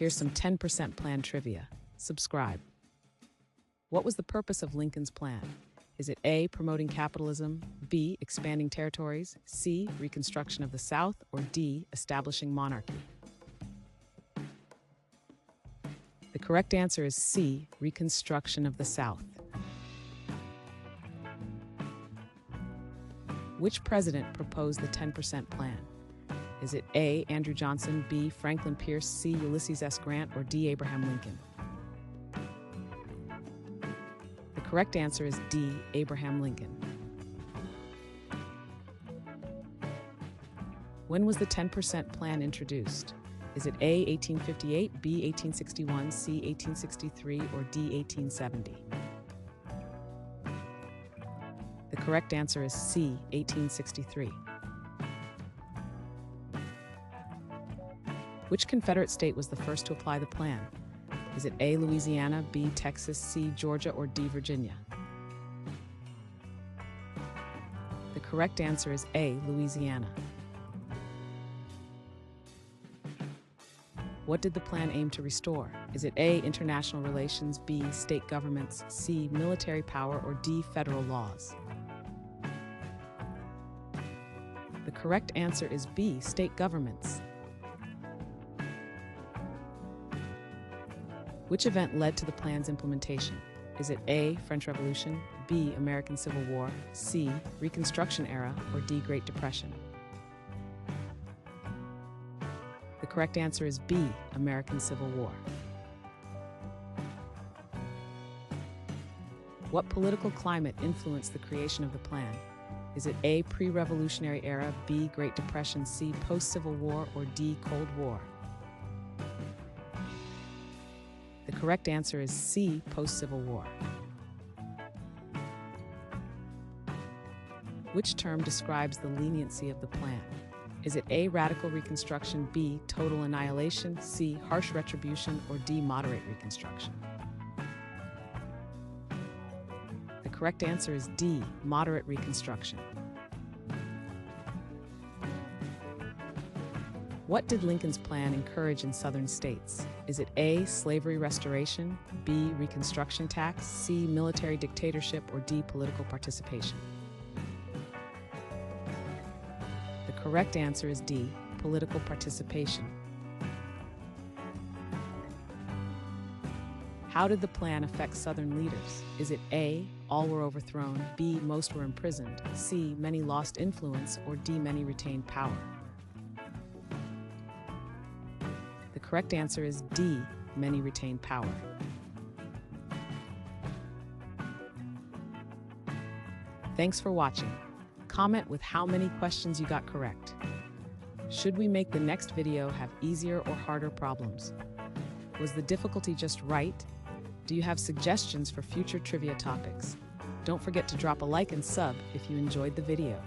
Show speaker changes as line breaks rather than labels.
Here's some 10% plan trivia. Subscribe. What was the purpose of Lincoln's plan? Is it A, promoting capitalism, B, expanding territories, C, reconstruction of the South, or D, establishing monarchy? The correct answer is C, reconstruction of the South. Which president proposed the 10% plan? Is it A, Andrew Johnson, B, Franklin Pierce, C, Ulysses S. Grant, or D, Abraham Lincoln? The correct answer is D, Abraham Lincoln. When was the 10% plan introduced? Is it A, 1858, B, 1861, C, 1863, or D, 1870? The correct answer is C, 1863. Which Confederate state was the first to apply the plan? Is it A, Louisiana, B, Texas, C, Georgia, or D, Virginia? The correct answer is A, Louisiana. What did the plan aim to restore? Is it A, international relations, B, state governments, C, military power, or D, federal laws? The correct answer is B, state governments. Which event led to the plan's implementation? Is it A, French Revolution, B, American Civil War, C, Reconstruction Era, or D, Great Depression? The correct answer is B, American Civil War. What political climate influenced the creation of the plan? Is it A, pre-revolutionary era, B, Great Depression, C, post-Civil War, or D, Cold War? The correct answer is C, post-Civil War. Which term describes the leniency of the plan? Is it A, radical reconstruction, B, total annihilation, C, harsh retribution, or D, moderate reconstruction? The correct answer is D, moderate reconstruction. What did Lincoln's plan encourage in Southern states? Is it A, slavery restoration, B, reconstruction tax, C, military dictatorship, or D, political participation? The correct answer is D, political participation. How did the plan affect Southern leaders? Is it A, all were overthrown, B, most were imprisoned, C, many lost influence, or D, many retained power? The correct answer is D, many retained power. Thanks for watching. Comment with how many questions you got correct. Should we make the next video have easier or harder problems? Was the difficulty just right? Do you have suggestions for future trivia topics? Don't forget to drop a like and sub if you enjoyed the video.